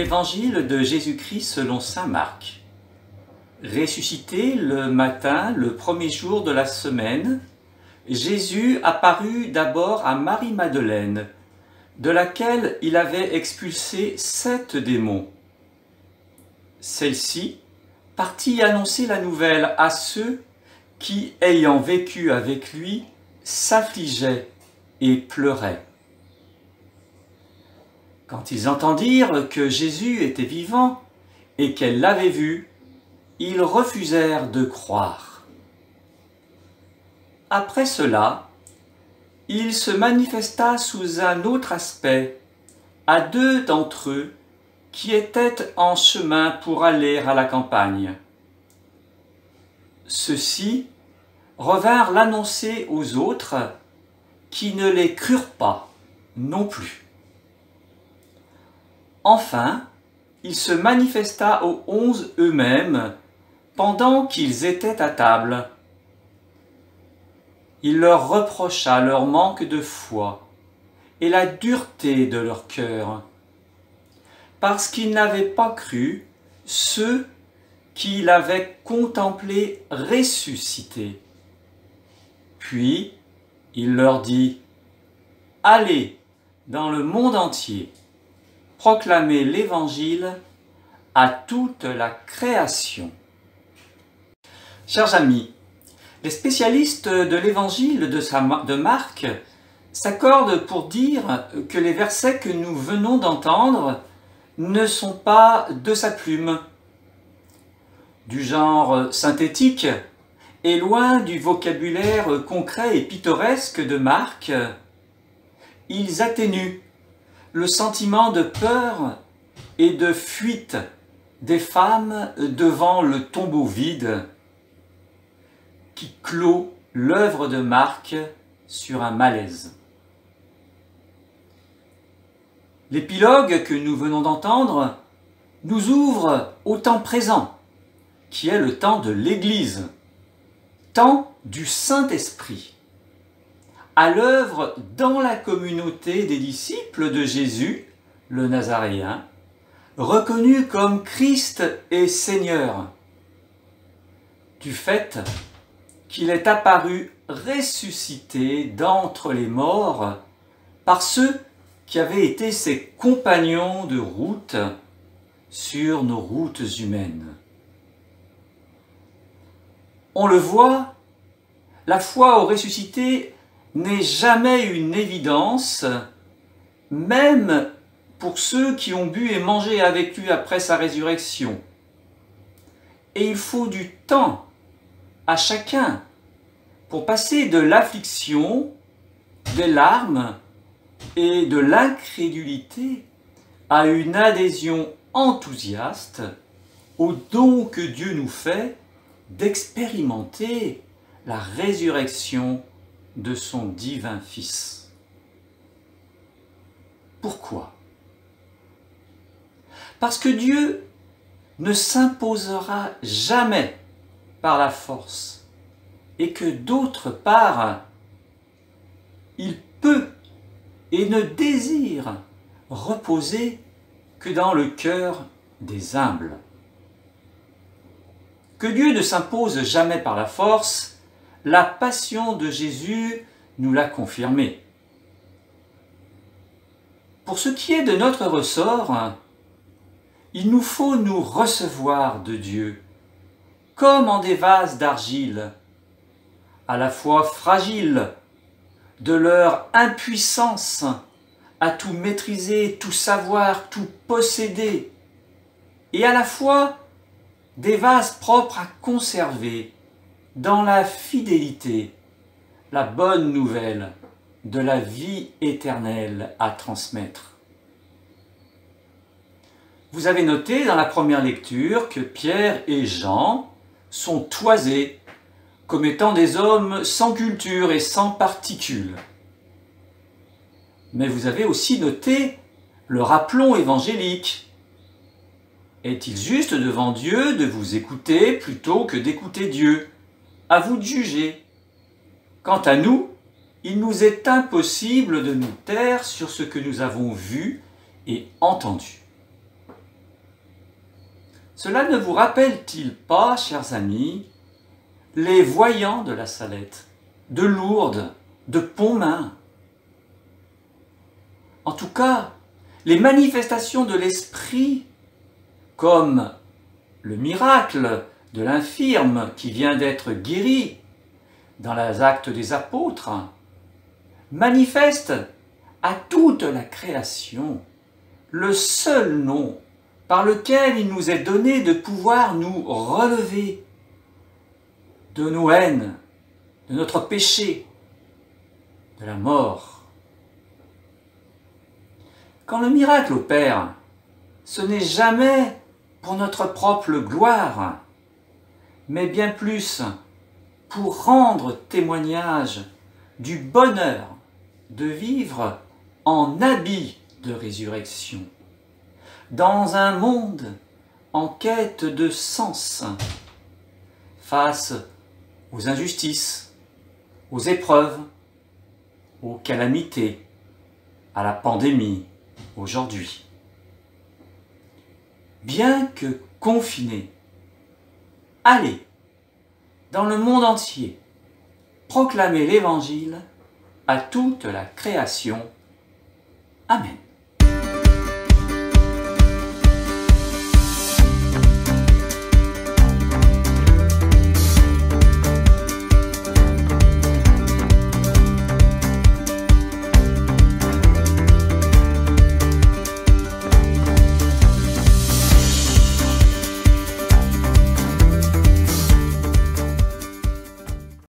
l'évangile de Jésus-Christ selon saint Marc. Ressuscité le matin, le premier jour de la semaine, Jésus apparut d'abord à Marie-Madeleine, de laquelle il avait expulsé 7 démons. Celle-ci partit annoncer la nouvelle à ceux qui, ayant vécu avec lui, s'affligeaient et pleuraient. Quand ils entendirent que Jésus était vivant et qu'elle l'avait vu, ils refusèrent de croire. Après cela, il se manifesta sous un autre aspect à 2 d'entre eux qui étaient en chemin pour aller à la campagne. Ceux-ci revinrent l'annoncer aux autres qui ne les crurent pas non plus. Enfin, il se manifesta aux 11 eux-mêmes pendant qu'ils étaient à table. Il leur reprocha leur manque de foi et la dureté de leur cœur, parce qu'ils n'avaient pas cru ceux qui l'avaient contemplé ressuscité. Puis il leur dit : « Allez dans le monde entier, proclamer l'Évangile à toute la création. » Chers amis, les spécialistes de l'Évangile de Marc s'accordent pour dire que les versets que nous venons d'entendre ne sont pas de sa plume, du genre synthétique et loin du vocabulaire concret et pittoresque de Marc. Ils atténuent le sentiment de peur et de fuite des femmes devant le tombeau vide qui clôt l'œuvre de Marc sur un malaise. L'épilogue que nous venons d'entendre nous ouvre au temps présent, qui est le temps de l'Église, temps du Saint-Esprit, à l'œuvre dans la communauté des disciples de Jésus, le Nazaréen, reconnu comme Christ et Seigneur, du fait qu'il est apparu ressuscité d'entre les morts par ceux qui avaient été ses compagnons de route sur nos routes humaines. On le voit, la foi au ressuscité n'est jamais une évidence, même pour ceux qui ont bu et mangé avec lui après sa résurrection. Et il faut du temps à chacun pour passer de l'affliction, des larmes et de l'incrédulité à une adhésion enthousiaste au don que Dieu nous fait d'expérimenter la résurrection de son divin Fils. Pourquoi ? Parce que Dieu ne s'imposera jamais par la force et que d'autre part, il peut et ne désire reposer que dans le cœur des humbles. Que Dieu ne s'impose jamais par la force, la passion de Jésus nous l'a confirmé. Pour ce qui est de notre ressort, il nous faut nous recevoir de Dieu, comme en des vases d'argile, à la fois fragiles, de leur impuissance à tout maîtriser, tout savoir, tout posséder, et à la fois des vases propres à conserver dans la fidélité la bonne nouvelle de la vie éternelle à transmettre. Vous avez noté dans la première lecture que Pierre et Jean sont toisés comme étant des hommes sans culture et sans particules. Mais vous avez aussi noté le rappelon évangélique. Est-il juste devant Dieu de vous écouter plutôt que d'écouter Dieu ? À vous de juger. Quant à nous, il nous est impossible de nous taire sur ce que nous avons vu et entendu. Cela ne vous rappelle-t-il pas, chers amis, les voyants de la Salette, de Lourdes, de Pontmain? En tout cas, les manifestations de l'esprit, comme le miracle de l'infirme qui vient d'être guéri dans les Actes des Apôtres, manifestent à toute la création le seul nom par lequel il nous est donné de pouvoir nous relever de nos haines, de notre péché, de la mort. Quand le miracle opère, ce n'est jamais pour notre propre gloire, mais bien plus pour rendre témoignage du bonheur de vivre en habit de résurrection, dans un monde en quête de sens, face aux injustices, aux épreuves, aux calamités, à la pandémie aujourd'hui. Bien que confinés, allez dans le monde entier proclamer l'Évangile à toute la création. Amen.